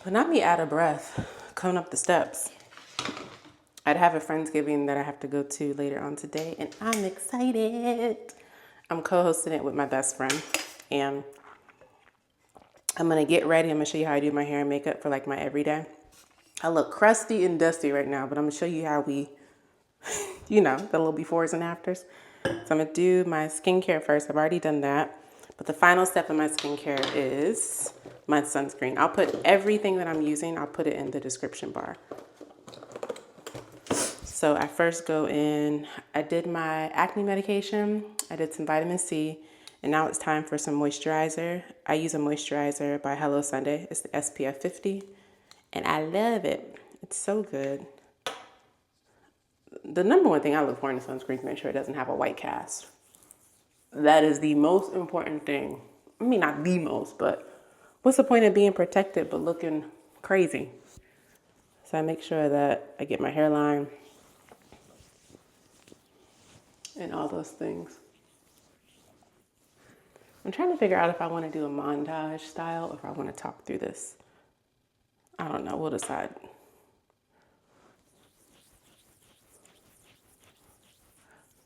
But not me out of breath coming up the steps. I'd have a Friendsgiving that I have to go to later on today, and I'm excited. I'm co-hosting it with my best friend, and I'm gonna get ready. I'm gonna show you how I do my hair and makeup for like my everyday. I look crusty and dusty right now, but I'm gonna show you how we, you know, the little befores and afters. So I'm gonna do my skincare first. I've already done that. But the final step in my skincare is my sunscreen. I'll put everything that I'm using, I'll put it in the description bar. So I first go in, I did my acne medication, I did some vitamin C, and now it's time for some moisturizer. I use a moisturizer by Hello Sunday. It's the SPF 50, and I love it. It's so good. The number one thing I look for in a sunscreen is make sure it doesn't have a white cast. That is the most important thing. I mean, not the most, but what's the point of being protected but looking crazy? So I make sure that I get my hairline and all those things. I'm trying to figure out if I want to do a montage style or if I want to talk through this. I don't know. We'll decide.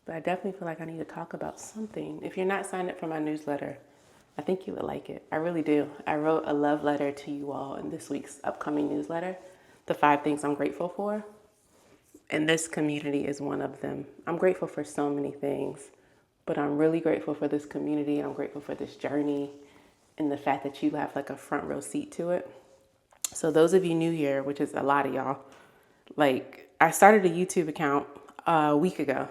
But I definitely feel like I need to talk about something. If you're not signed up for my newsletter, I think you would like it. I really do. I wrote a love letter to you all in this week's upcoming newsletter. The 5 things I'm grateful for. And this community is one of them. I'm grateful for so many things, but I'm really grateful for this community, and I'm grateful for this journey and the fact that you have like a front row seat to it. So those of you new here, which is a lot of y'all, like I started a YouTube account a week ago,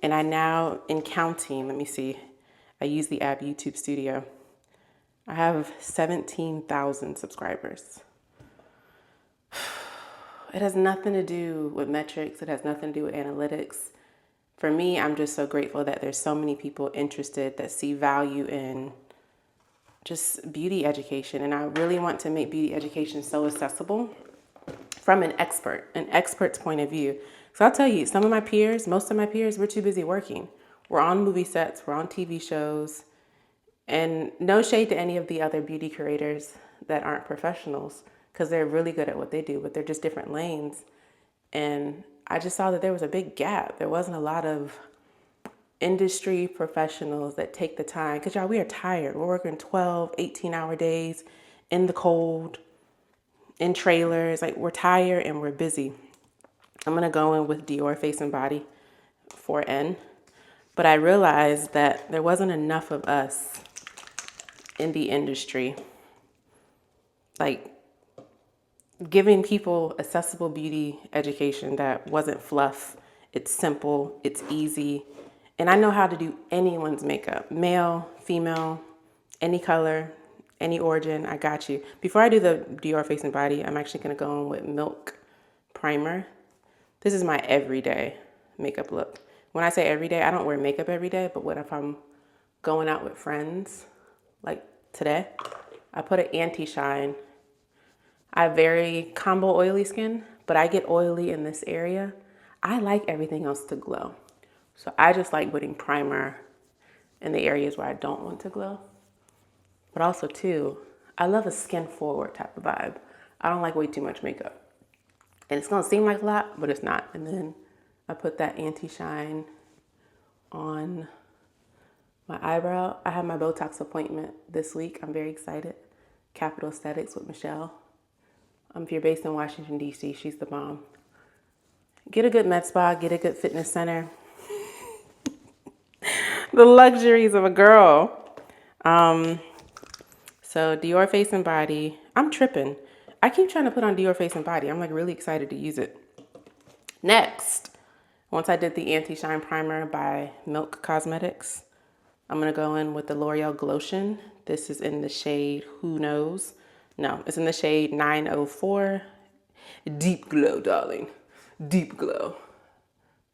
and I now, in counting, let me see, I use the app YouTube Studio. I have 17,000 subscribers. It has nothing to do with metrics. It has nothing to do with analytics. For me, I'm just so grateful that there's so many people interested that see value in just beauty education. And I really want to make beauty education so accessible from an expert's point of view. So I'll tell you, some of my peers, most of my peers, we're too busy working. We're on movie sets, we're on TV shows, and no shade to any of the other beauty creators that aren't professionals, because they're really good at what they do, but they're just different lanes. And I just saw that there was a big gap. There wasn't a lot of industry professionals that take the time, because y'all, we are tired. We're working 12, 18-hour days in the cold, in trailers. Like, we're tired and we're busy. I'm gonna go in with DIOR Face and Body 4N, but I realized that there wasn't enough of us in the industry, like giving people accessible beauty education that wasn't fluff. It's simple, it's easy, and I know how to do anyone's makeup, male, female, any color, any origin. I got you. Before I do the DIOR Face and Body, I'm actually gonna go in with Milk Primer. This is my everyday makeup look. When I say everyday, I don't wear makeup every day, but what if I'm going out with friends, like today? I put an anti-shine. I have very combo oily skin, but I get oily in this area. I like everything else to glow. So I just like putting primer in the areas where I don't want to glow. But also too, I love a skin forward type of vibe. I don't like way too much makeup. And it's gonna seem like a lot, but it's not. And then I put that anti-shine on my eyebrow. I have my Botox appointment this week. I'm very excited. Capital Aesthetics with Michelle. If you're based in Washington, D.C., she's the bomb. Get a good med spa, get a good fitness center. The luxuries of a girl. So DIOR Face and Body. I'm tripping. I keep trying to put on DIOR Face and Body. I'm like really excited to use it. Next, once I did the anti-shine primer by Milk Cosmetics, I'm gonna go in with the L'Oreal Glotion. This is in the shade Who Knows. No, it's in the shade 904. Deep glow, darling. Deep glow.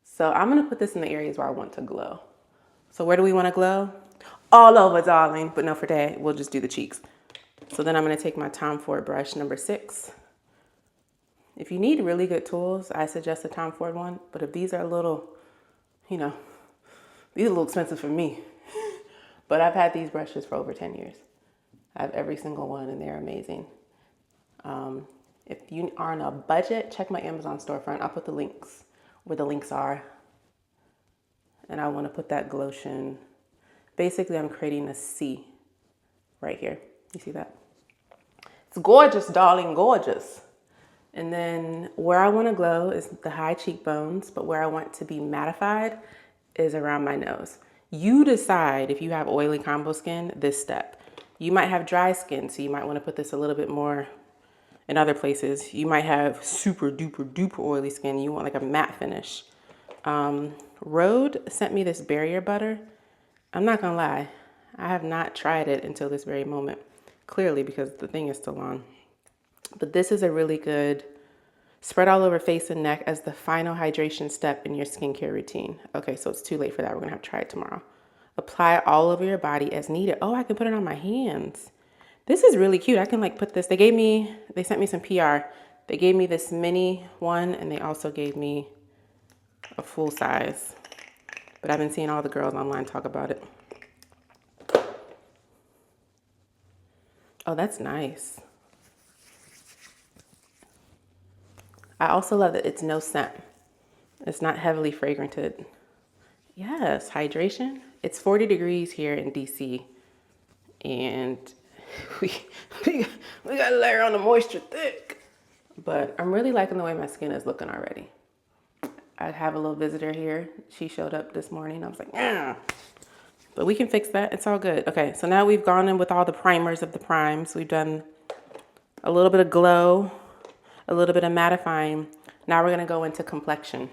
So I'm gonna put this in the areas where I want to glow. So where do we wanna glow? All over, darling. But no, for today, we'll just do the cheeks. So then I'm gonna take my Tom Ford brush number 6. If you need really good tools, I suggest a Tom Ford one. But if these are a little, you know, these are a little expensive for me. But I've had these brushes for over 10 years. I have every single one and they're amazing. If you are on a budget, check my Amazon storefront. I'll put the links where the links are. And I want to put that Glotion. Basically, I'm creating a C right here. You see that? It's gorgeous, darling, gorgeous. And then where I want to glow is the high cheekbones, but where I want to be mattified is around my nose. You decide if you have oily combo skin, this step. You might have dry skin, so you might want to put this a little bit more in other places. You might have super duper duper oily skin. You want like a matte finish. Rhode sent me this barrier butter. I'm not gonna lie, I have not tried it until this very moment. Clearly because the thing is still on. But this is a really good spread all over face and neck as the final hydration step in your skincare routine. Okay, so it's too late for that. We're gonna have to try it tomorrow. Apply it all over your body as needed. Oh, I can put it on my hands. This is really cute. I can like put this. They sent me some PR. They gave me this mini one and they also gave me a full size. But I've been seeing all the girls online talk about it. Oh, that's nice. I also love that it's no scent. It's not heavily fragranted. Yes, hydration. It's 40 degrees here in DC. And we got to layer on the moisture thick. But I'm really liking the way my skin is looking already. I have a little visitor here. She showed up this morning. I was like, yeah. But we can fix that. It's all good. Okay, so now we've gone in with all the primers of the primes. We've done a little bit of glow, a little bit of mattifying. Now we're going to go into complexion.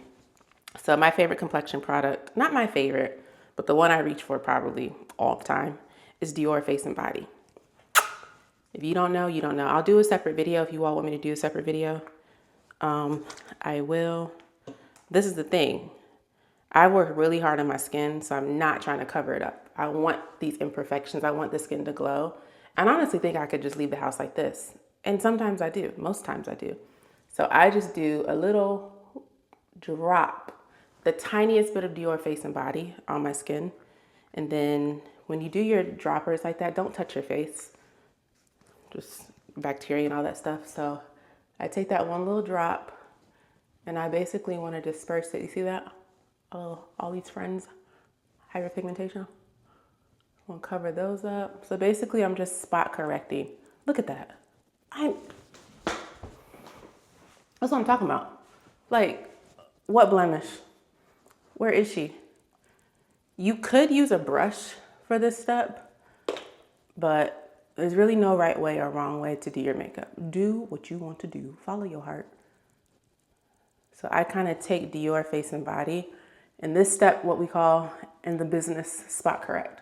So my favorite complexion product, not my favorite, but the one I reach for probably all the time, is DIOR Face and Body. If you don't know, you don't know. I'll do a separate video if you all want me to do a separate video. I will. This is the thing. I work really hard on my skin, so I'm not trying to cover it up. I want these imperfections. I want the skin to glow. And I honestly think I could just leave the house like this. And sometimes I do. Most times I do. So I just do a little drop, the tiniest bit of DIOR Face and Body on my skin. And then when you do your droppers like that, don't touch your face. Just bacteria and all that stuff. So I take that one little drop and I basically want to disperse it. You see that? Oh, all these friends, hyperpigmentation. I want to cover those up. So basically I'm just spot correcting. Look at that. That's what I'm talking about. Like, what blemish? Where is she? You could use a brush for this step, but there's really no right way or wrong way to do your makeup. Do what you want to do. Follow your heart. So I kind of take DIOR Face and Body, and this step, what we call in the business, spot correct.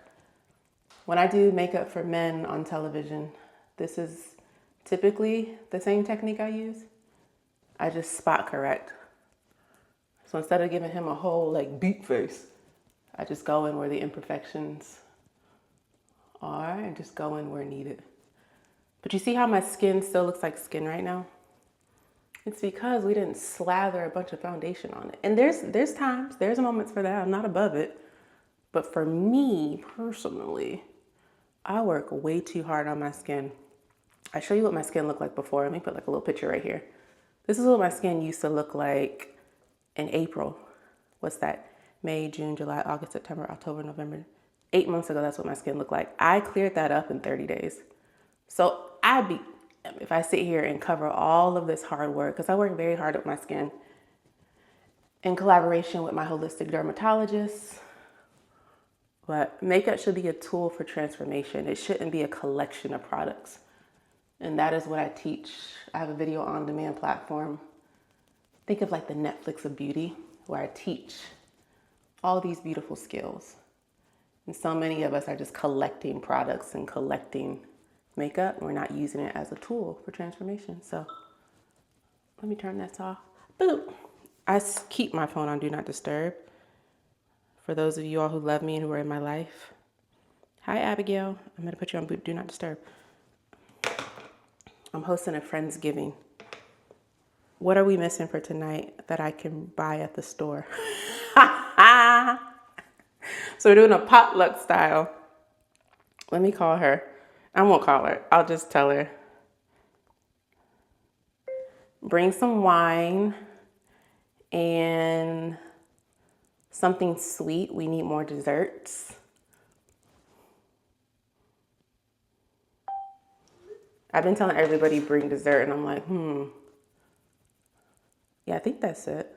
When I do makeup for men on television, this is typically the same technique I use. I just spot correct. So instead of giving him a whole like beat face, I just go in where the imperfections are and just go in where needed. But you see how my skin still looks like skin right now? It's because we didn't slather a bunch of foundation on it. And there's times, there's moments for that. I'm not above it. But for me personally, I work way too hard on my skin. I show you what my skin looked like before. Let me put like a little picture right here. This is what my skin used to look like in April. What's that? May, June, July, August, September, October, November. 8 months ago, that's what my skin looked like. I cleared that up in 30 days. So if I sit here and cover all of this hard work, because I work very hard with my skin in collaboration with my holistic dermatologist. But makeup should be a tool for transformation. It shouldn't be a collection of products. And that is what I teach. I have a video on demand platform. Think of like the Netflix of beauty, where I teach all these beautiful skills. And so many of us are just collecting products and collecting makeup. We're not using it as a tool for transformation. So let me turn this off. Boop. I keep my phone on Do Not Disturb. For those of you all who love me and who are in my life. Hi, Abigail. I'm going to put you on Do Not Disturb. I'm hosting a Friendsgiving. What are we missing for tonight that I can buy at the store? So we're doing a potluck style. Let me call her. I won't call her. I'll just tell her. Bring some wine and something sweet. We need more desserts. I've been telling everybody bring dessert and I'm like, yeah, I think that's it.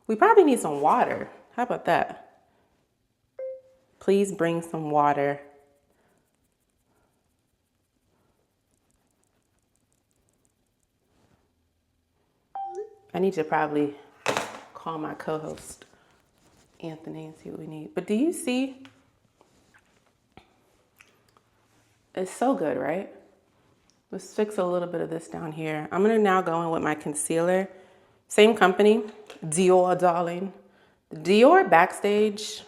We probably need some water. How about that? Please bring some water. I need to probably call my co-host, Anthony, and see what we need. But do you see? It's so good, right? Let's fix a little bit of this down here. I'm gonna now go in with my concealer. Same company, DIOR, darling. The DIOR Backstage,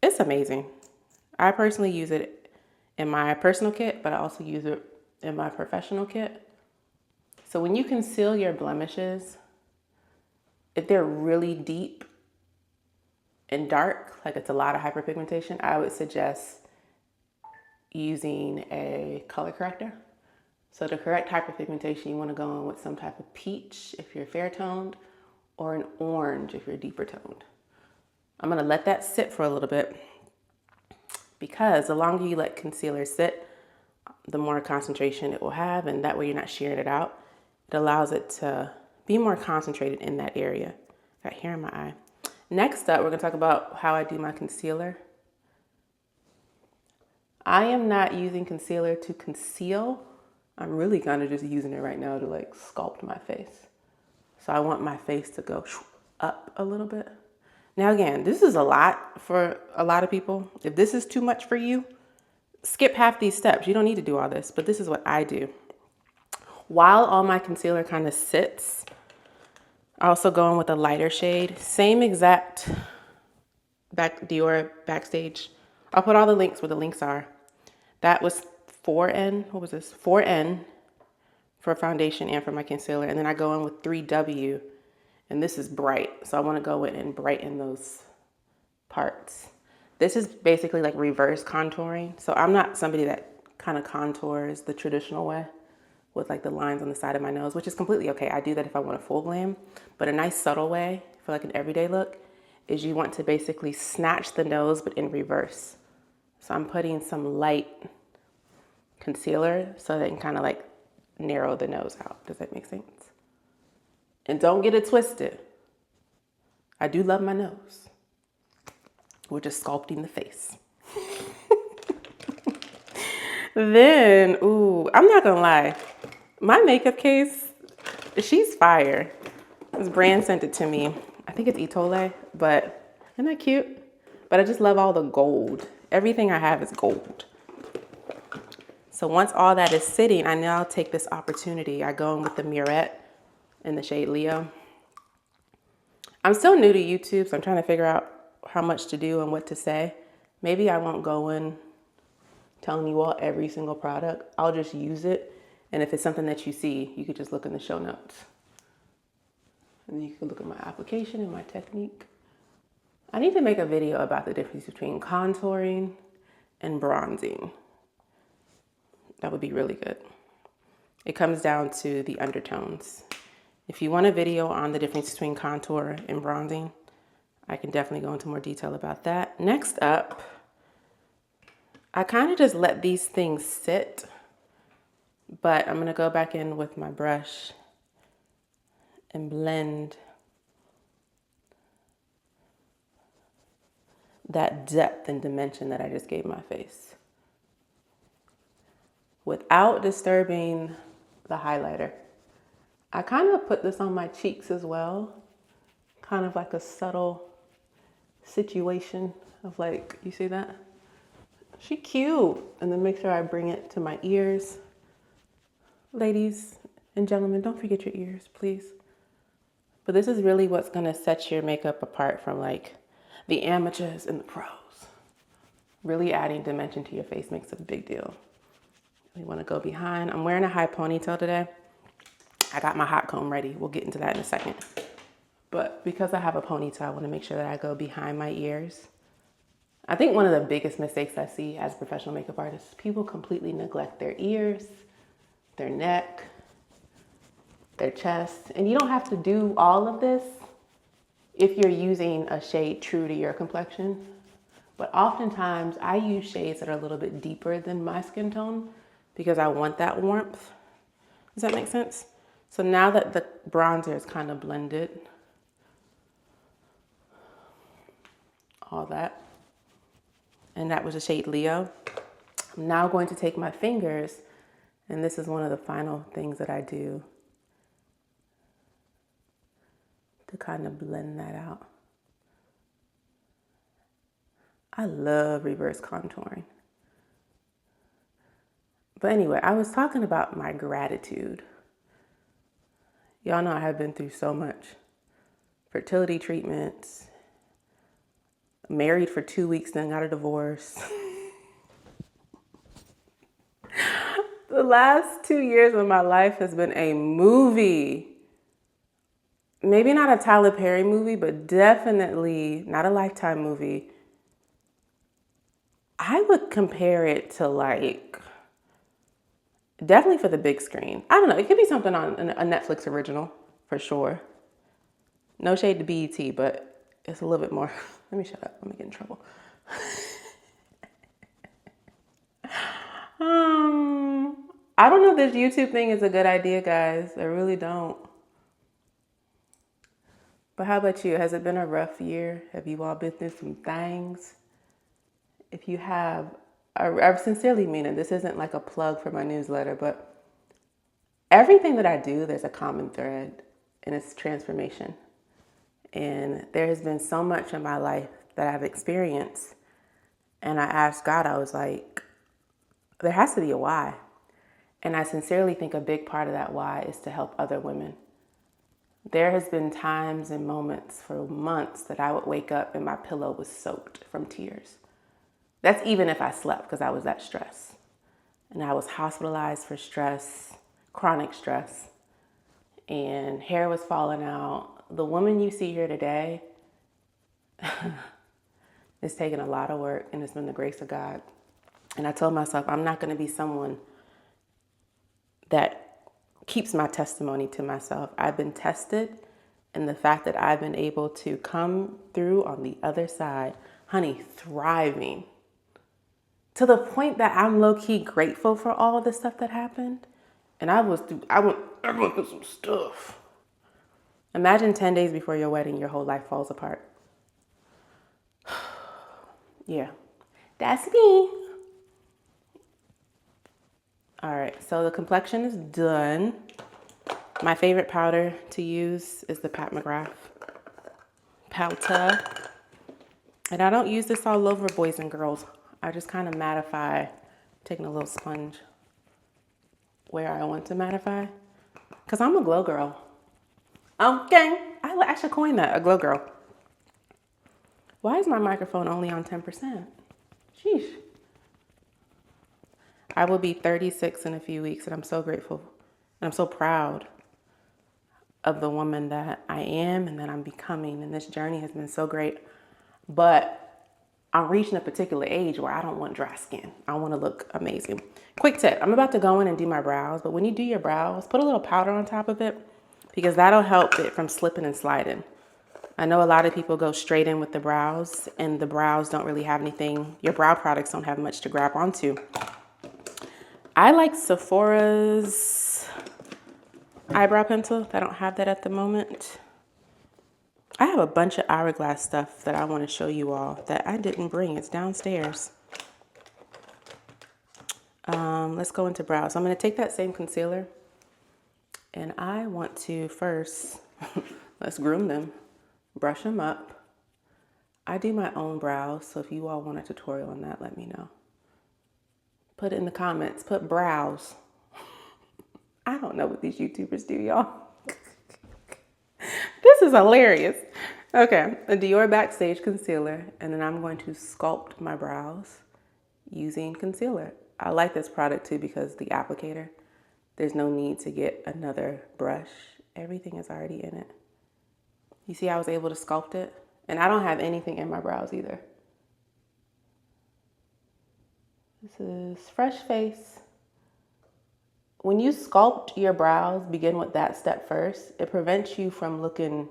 it's amazing. I personally use it in my personal kit, but I also use it in my professional kit. So when you conceal your blemishes, if they're really deep and dark, like it's a lot of hyperpigmentation, I would suggest using a color corrector. So to correct hyperpigmentation, you want to go in with some type of peach if you're fair toned, or an orange if you're deeper toned. I'm going to let that sit for a little bit, because the longer you let concealer sit, the more concentration it will have, and that way you're not shearing it out. It allows it to be more concentrated in that area. Got hair in my eye. Next up, we're going to talk about how I do my concealer. I am not using concealer to conceal. I'm really kind of just using it right now to like sculpt my face. So I want my face to go up a little bit. Now again, this is a lot for a lot of people. If this is too much for you, skip half these steps. You don't need to do all this, but this is what I do. While all my concealer kind of sits, I also go in with a lighter shade. Same exact DIOR Backstage. I'll put all the links where the links are. That was 4N. What was this? 4N for foundation and for my concealer. And then I go in with 3W. And this is bright. So I want to go in and brighten those parts. This is basically like reverse contouring. So I'm not somebody that kind of contours the traditional way with like the lines on the side of my nose, which is completely okay. I do that if I want a full glam. But a nice subtle way for like an everyday look is you want to basically snatch the nose, but in reverse. So I'm putting some light concealer so that it can kind of like narrow the nose out. Does that make sense? And don't get it twisted. I do love my nose. We're just sculpting the face. Then, ooh, I'm not gonna lie. My makeup case, she's fire. This brand sent it to me. I think it's Itole, but isn't that cute? But I just love all the gold. Everything I have is gold. So once all that is sitting, I now take this opportunity. I go in with the Murette in the shade Leo. I'm still new to YouTube, so I'm trying to figure out how much to do and what to say. Maybe I won't go in telling you all every single product. I'll just use it. And if it's something that you see, you could just look in the show notes. And then you can look at my application and my technique. I need to make a video about the difference between contouring and bronzing. That would be really good. It comes down to the undertones. If you want a video on the difference between contour and bronzing, I can definitely go into more detail about that. Next up, I kind of just let these things sit, but I'm gonna go back in with my brush and blend that depth and dimension that I just gave my face without disturbing the highlighter. I kind of put this on my cheeks as well, kind of like a subtle situation of like, you see that? She cute. And then make sure I bring it to my ears. Ladies and gentlemen, don't forget your ears, please. But this is really what's gonna set your makeup apart from like the amateurs and the pros. Really adding dimension to your face makes a big deal. You wanna go behind. I'm wearing a high ponytail today. I got my hot comb ready. We'll get into that in a second. But because I have a ponytail, I wanna make sure that I go behind my ears. I think one of the biggest mistakes I see as a professional makeup artist, people completely neglect their ears, their neck, their chest. And you don't have to do all of this if you're using a shade true to your complexion. But oftentimes I use shades that are a little bit deeper than my skin tone because I want that warmth. Does that make sense? So now that the bronzer is kind of blended, all that, and that was the shade Leo, I'm now going to take my fingers, and this is one of the final things that I do to kind of blend that out. I love reverse contouring. But anyway, I was talking about my gratitude. Y'all know I have been through so much. Fertility treatments, married for 2 weeks, then got a divorce. The last 2 years of my life has been a movie. Maybe not a Tyler Perry movie, but definitely not a Lifetime movie. I would compare it to like, definitely for the big screen. I don't know, it could be something on a Netflix original, for sure. No shade to BET, but it's a little bit more. Let me shut up, I'm gonna get in trouble. I don't know if this YouTube thing is a good idea, guys. I really don't. But how about you? Has it been a rough year? Have you all been through some things? If you have, I sincerely mean it. This isn't like a plug for my newsletter, but everything that I do, there's a common thread, and it's transformation. And there has been so much in my life that I've experienced. And I asked God, I was like, there has to be a why. And I sincerely think a big part of that why is to help other women. There has been times and moments for months that I would wake up and my pillow was soaked from tears. That's even if I slept, because I was that stressed. And I was hospitalized for stress, chronic stress, and hair was falling out. The woman you see here today, it's taken a lot of work, and it's been the grace of God. And I told myself, I'm not going to be someone that keeps my testimony to myself. I've been tested, and the fact that I've been able to come through on the other side, honey, thriving, to the point that I'm low-key grateful for all of the stuff that happened. And I went through some stuff. Imagine 10 days before your wedding, your whole life falls apart. Yeah, that's me. All right, so the complexion is done. My favorite powder to use is the Pat McGrath powder. And I don't use this all over, boys and girls. I just kind of mattify, taking a little sponge where I want to mattify. Because I'm a glow girl. Okay, I should coin that, a glow girl. Why is my microphone only on 10%? Sheesh. I will be 36 in a few weeks, and I'm so grateful. And I'm so proud of the woman that I am and that I'm becoming. And this journey has been so great. But I'm reaching a particular age where I don't want dry skin. I want to look amazing. Quick tip, I'm about to go in and do my brows, but when you do your brows, put a little powder on top of it because that'll help it from slipping and sliding. I know a lot of people go straight in with the brows, and the brows don't really have anything. Your brow products don't have much to grab onto. I like Sephora's eyebrow pencil. I don't have that at the moment. I have a bunch of Hourglass stuff that I want to show you all that I didn't bring. It's downstairs. Let's go into brows. I'm going to take that same concealer, and I want to first, let's groom them, brush them up. I do my own brows, so if you all want a tutorial on that, let me know. Put it in the comments. Put brows. I don't know what these YouTubers do, y'all. This is hilarious. Okay, a DIOR Backstage concealer, and then I'm going to sculpt my brows using concealer. I like this product too because the applicator, there's no need to get another brush. Everything is already in it. You see, I was able to sculpt it, and I don't have anything in my brows either. This is Fresh Face when you sculpt your brows, begin with that step first. It prevents you from looking,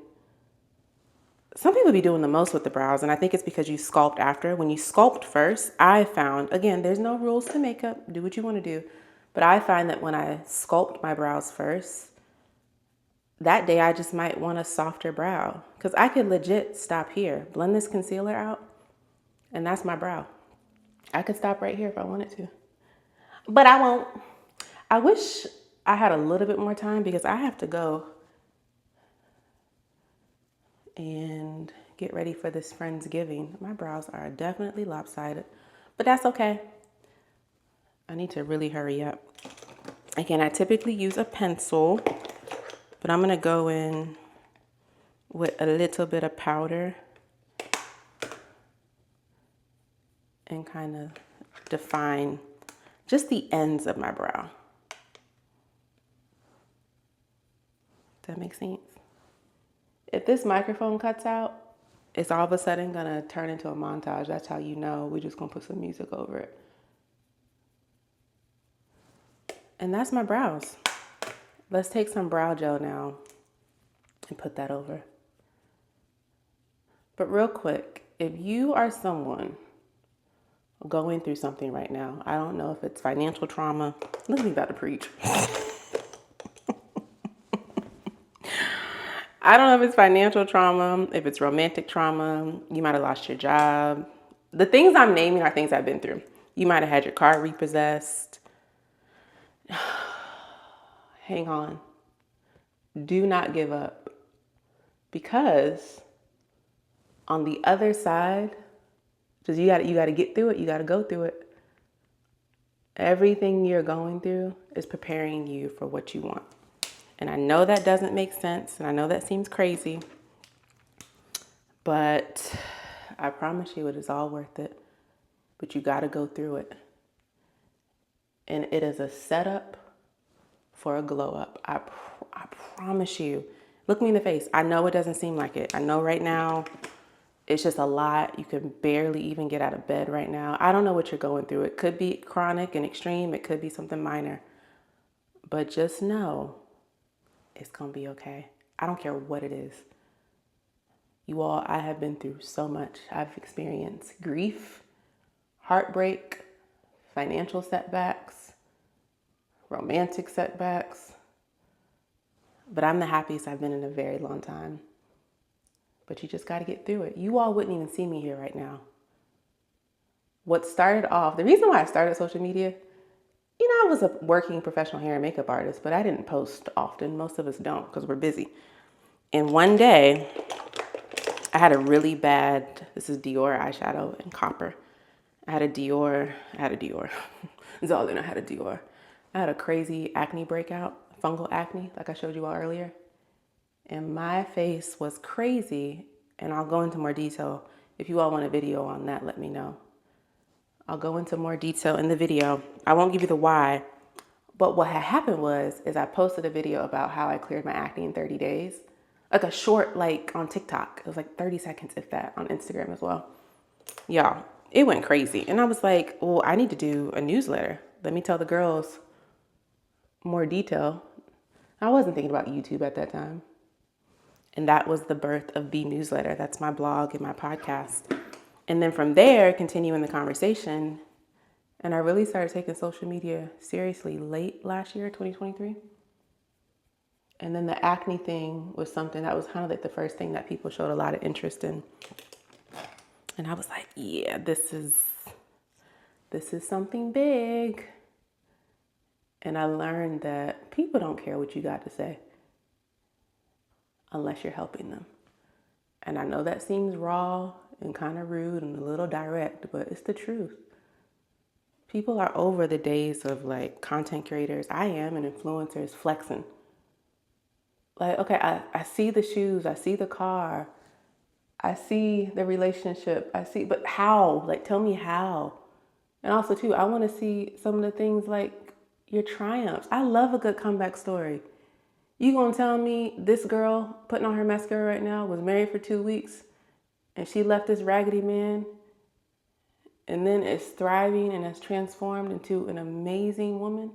some people be doing the most with the brows, and I think it's because you sculpt after. When you sculpt first, I found, again, there's no rules to makeup, do what you want to do, but I find that when I sculpt my brows first, that day I just might want a softer brow, because I could legit stop here, blend this concealer out, and that's my brow. I could stop right here if I wanted to, but I won't. I wish I had a little bit more time because I have to go and get ready for this Friendsgiving. My brows are definitely lopsided, but that's okay. I need to really hurry up. Again, I typically use a pencil, but I'm gonna go in with a little bit of powder and kind of define just the ends of my brow. Does that make sense? If this microphone cuts out, it's all of a sudden gonna turn into a montage. That's how you know we're just gonna put some music over it. And that's my brows. Let's take some brow gel now and put that over. But real quick, if you are someone going through something right now, I don't know if it's financial trauma. Look at me about to preach. I don't know if it's financial trauma, if it's romantic trauma, you might have lost your job. The things I'm naming are things I've been through. You might have had your car repossessed. Hang on. Do not give up. Because on the other side, because you gotta get through it, you gotta go through it. Everything you're going through is preparing you for what you want. And I know that doesn't make sense, and I know that seems crazy, but I promise you it is all worth it. But you got to go through it. And it is a setup for a glow up. I promise you. Look me in the face. I know it doesn't seem like it. I know right now it's just a lot. You can barely even get out of bed right now. I don't know what you're going through. It could be chronic and extreme. It could be something minor. But just know it's going to be okay. I don't care what it is. You all, I have been through so much. I've experienced grief, heartbreak, financial setbacks, romantic setbacks. But I'm the happiest I've been in a very long time. But you just got to get through it. You all wouldn't even see me here right now. What started off, the reason why I started social media, I was a working professional hair and makeup artist, but I didn't post often. Most of us don't because we're busy. And one day, I had a really bad, this is DIOR eyeshadow in copper. I had a DIOR. Zaldin, I had a DIOR. I had a crazy acne breakout, fungal acne, like I showed you all earlier. And my face was crazy, and I'll go into more detail. If you all want a video on that, let me know. I'll go into more detail in the video. I won't give you the why, but what had happened is I posted a video about how I cleared my acne in 30 days. Like a short, like on TikTok. It was like 30 seconds, if that, on Instagram as well. Y'all, it went crazy. And I was like, well, I need to do a newsletter. Let me tell the girls more detail. I wasn't thinking about YouTube at that time. And that was the birth of the newsletter. That's my blog and my podcast. And then from there, continuing the conversation. And I really started taking social media seriously late last year, 2023. And then the acne thing was something that was kind of like the first thing that people showed a lot of interest in. And I was like, yeah, this is something big. And I learned that people don't care what you got to say unless you're helping them. And I know that seems raw and kind of rude and a little direct, but it's the truth. People are over the days of like content creators, I am, and influencers flexing. Like, okay, I see the shoes, I see the car, I see the relationship, but how? Like, tell me how. And also, too, I want to see some of the things like your triumphs. I love a good comeback story. You gonna tell me this girl putting on her mascara right now was married for 2 weeks and she left this raggedy man and then is thriving and has transformed into an amazing woman?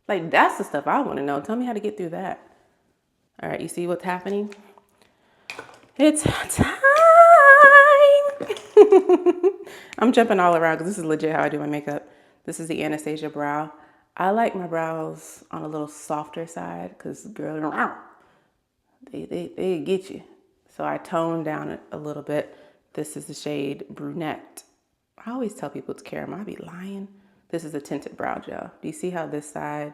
Like, that's the stuff I want to know. Tell me how to get through that. All right, you see what's happening? It's time. I'm jumping all around because this is legit how I do my makeup. This is the Anastasia brow. I like my brows on a little softer side because, girl, they get you. So I toned down it a little bit. This is the shade Brunette. I always tell people it's caramel. I be lying. This is a tinted brow gel. Do you see how this side,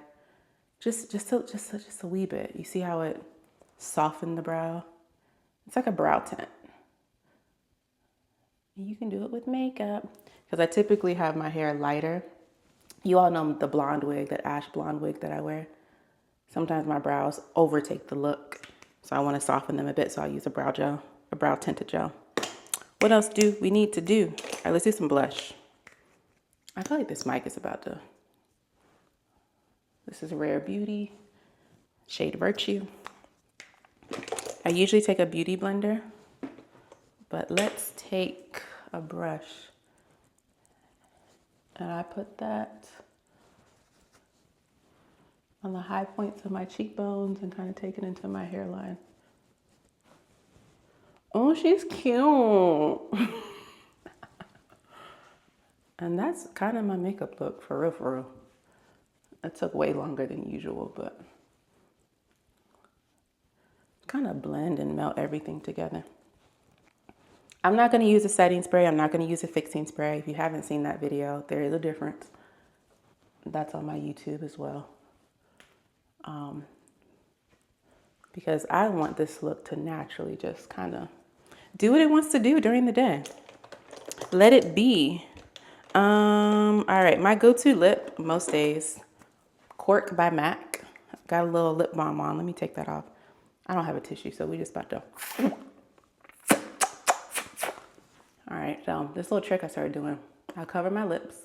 just a wee bit. You see how it softened the brow? It's like a brow tint. You can do it with makeup because I typically have my hair lighter. You all know the blonde wig, that ash blonde wig that I wear. Sometimes my brows overtake the look, so I want to soften them a bit, so I use a brow gel, a brow tinted gel. What else do we need to do? All right, let's do some blush. I feel like this mic is about to... This is Rare Beauty, shade Virtue. I usually take a beauty blender, but let's take a brush. And I put that on the high points of my cheekbones and kind of take it into my hairline. Oh, she's cute. And that's kind of my makeup look, for real, for real. It took way longer than usual, but kind of blend and melt everything together. I'm not going to use a setting spray. I'm not going to use a fixing spray. If you haven't seen that video, there is a difference. That's on my YouTube as well. Because I want this look to naturally just kind of do what it wants to do during the day. Let it be. All right, my go-to lip most days, Cork by MAC. Got a little lip balm on. Let me take that off. I don't have a tissue, so we just about to. All right, so this little trick I started doing, I'll cover my lips.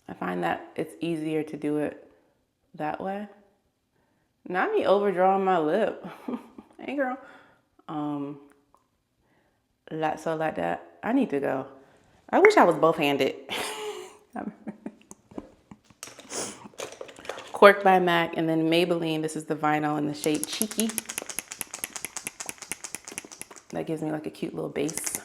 I find that it's easier to do it that way. Not me overdrawing my lip. Hey, girl. Like that. I need to go. I wish I was both-handed. Cork by MAC, and then Maybelline. This is the vinyl in the shade Cheeky. That gives me like a cute little base.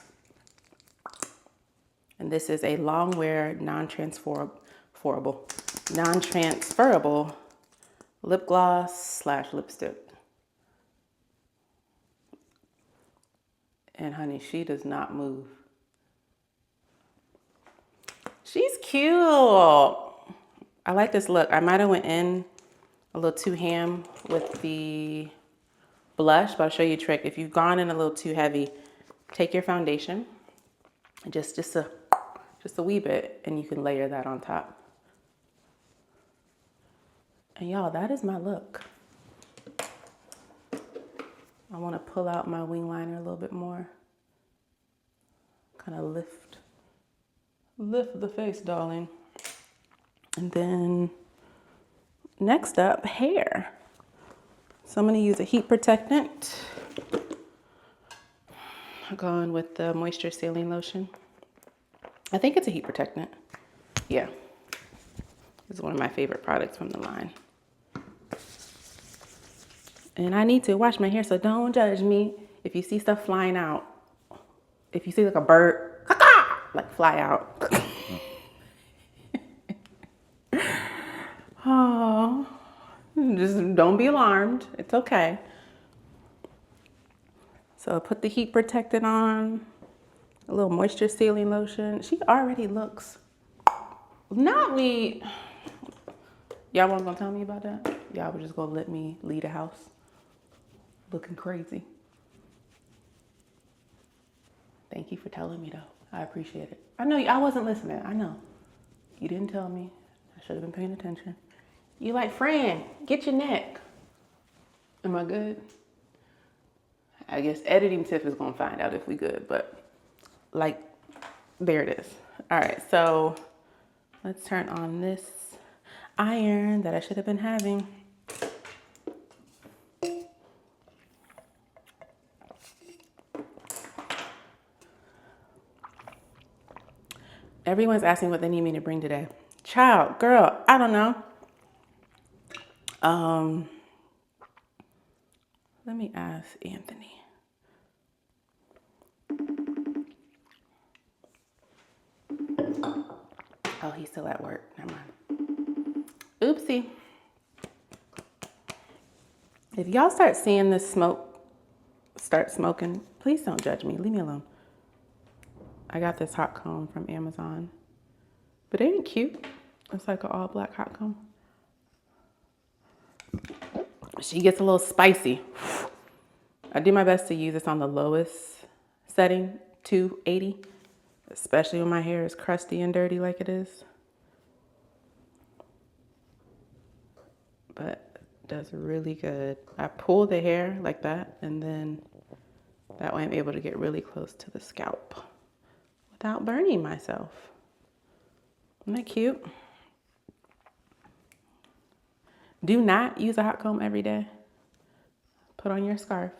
And this is a long wear, non-transferable lip gloss / lipstick. And honey, she does not move. She's cute. I like this look. I might have went in a little too ham with the blush, but I'll show you a trick. If you've gone in a little too heavy, take your foundation and just a wee bit, and you can layer that on top. And y'all, that is my look. I want to pull out my wing liner a little bit more. Kind of lift the face, darling. And then next up, hair. So I'm going to use a heat protectant. I'm going with the moisture sealing lotion. I think it's a heat protectant. Yeah. It's one of my favorite products from the line. And I need to wash my hair, so don't judge me if you see stuff flying out. If you see like a bird, like fly out. Oh, just don't be alarmed. It's okay. So put the heat protectant on, a little moisture sealing lotion. She already looks, not me. Y'all weren't gonna tell me about that? Y'all were just gonna let me leave the house looking crazy. Thank you for telling me though. I appreciate it. I know I wasn't listening. I know. You didn't tell me. I should have been paying attention. You like, friend, get your neck. Am I good? I guess editing Tiff is gonna find out if we good, but like, there it is. All right, so let's turn on this. iron that I should have been having. Everyone's asking what they need me to bring today. Child, girl, I don't know. Let me ask Anthony. Oh, he's still at work. Never mind. Oopsie. If y'all start seeing this smoke start smoking, please don't judge me. Leave me alone. I got this hot comb from Amazon. But ain't it cute? It's like an all black hot comb. She gets a little spicy. I do my best to use this on the lowest setting, 280, especially when my hair is crusty and dirty like it is. But it does really good. I pull the hair like that, and then that way I'm able to get really close to the scalp without burning myself. Isn't that cute? Do not use a hot comb every day. Put on your scarf.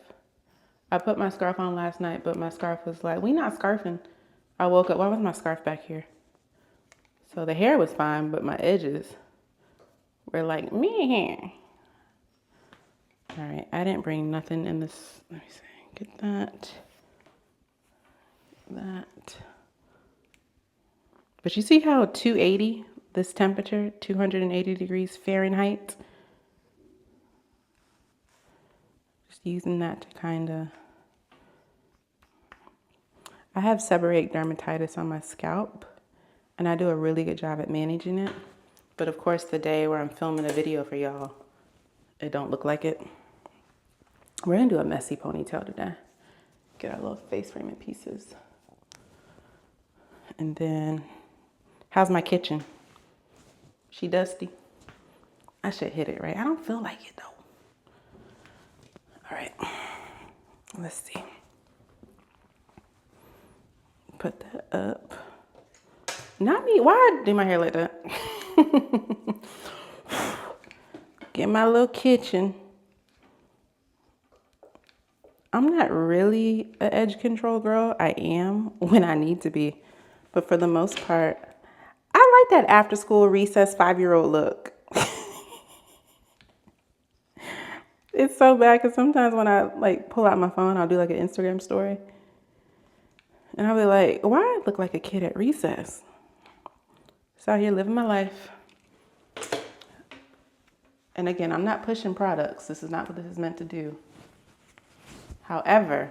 I put my scarf on last night, but my scarf was like, we not scarfing. I woke up, why was my scarf back here? So the hair was fine, but my edges were like, me. All right, I didn't bring nothing in this. Let me see, get that. That. But you see how 280, this temperature, 280 degrees Fahrenheit? Just using that to kind of, I have seborrheic dermatitis on my scalp, and I do a really good job at managing it. But of course, the day where I'm filming a video for y'all, it don't look like it. We're gonna do a messy ponytail today. Get our little face framing pieces. And then, how's my kitchen? She dusty? I should hit it, right? I don't feel like it though. All right, let's see. Put that up. Not me, why I do my hair like that? Get my little kitchen. I'm not really an edge control girl. I am when I need to be. But for the most part, I like that after school recess 5-year-old look. It's so bad because sometimes when I like pull out my phone, I'll do like an Instagram story. And I'll be like, why I look like a kid at recess? Just out here living my life. And again, I'm not pushing products. This is not what this is meant to do. However,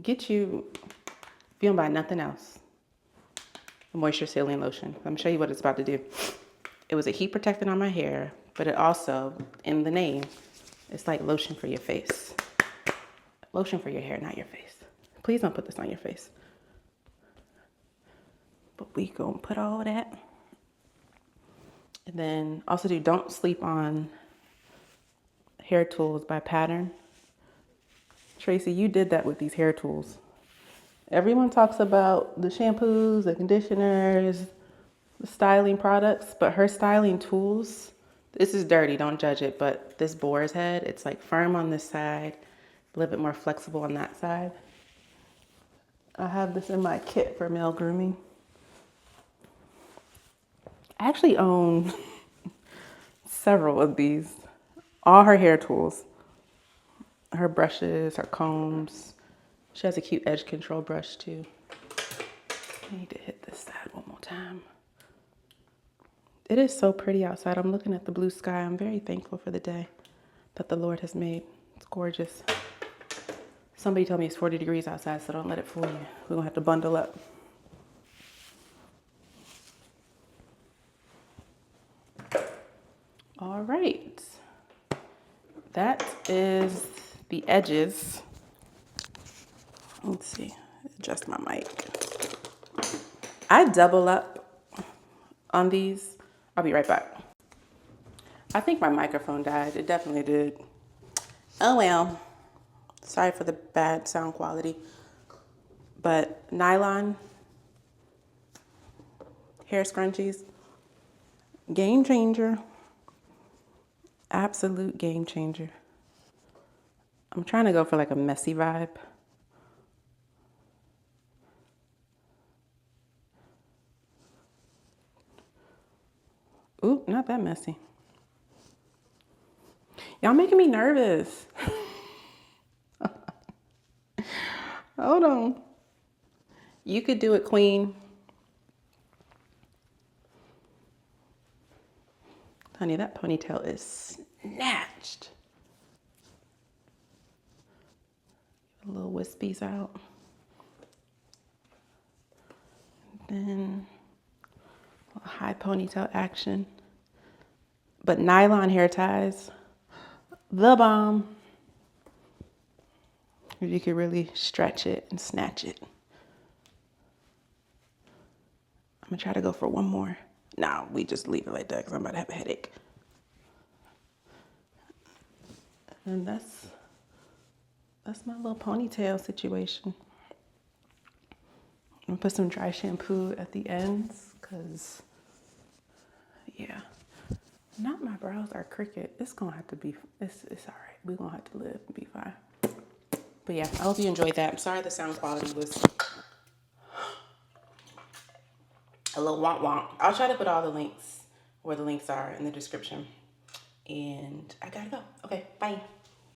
get you, if you don't buy nothing else, a moisture sealing lotion. Let me show you what it's about to do. It was a heat protectant on my hair, but it also, in the name, it's like lotion for your face. Lotion for your hair, not your face. Please don't put this on your face. But we gonna put all that. And then also don't sleep on hair tools by Pattern. Tracy, you did that with these hair tools. Everyone talks about the shampoos, the conditioners, the styling products, but her styling tools, this is dirty, don't judge it, but this boar's head, it's like firm on this side, a little bit more flexible on that side. I have this in my kit for male grooming. I actually own several of these. All her hair tools. Her brushes, her combs. She has a cute edge control brush too. I need to hit this side one more time. It is so pretty outside. I'm looking at the blue sky. I'm very thankful for the day that the Lord has made. It's gorgeous. Somebody told me it's 40 degrees outside, so don't let it fool you. We're gonna have to bundle up. All right. That is the edges. Let's see, adjust my mic. I double up on these. I'll be right back. I think my microphone died. It definitely did. Oh well. Sorry for the bad sound quality. But nylon hair scrunchies, Game changer. Absolute game changer. I'm trying to go for like a messy vibe. Ooh, not that messy. Y'all making me nervous. Hold on. You could do it, queen. Honey, that ponytail is snatched. A little wispies out. Then a high ponytail action. But nylon hair ties, the bomb. You could really stretch it and snatch it. I'm gonna try to go for one more. No, we just leave it like that because I'm about to have a headache. And that's my little ponytail situation. I'm gonna put some dry shampoo at the ends because, yeah. Not my brows are crooked. It's gonna have to be, it's all right. We're gonna have to live and be fine. But yeah, I hope you enjoyed that. I'm sorry the sound quality was a little womp womp. I'll try to put all the links where the links are in the description. And I gotta go. Okay, bye.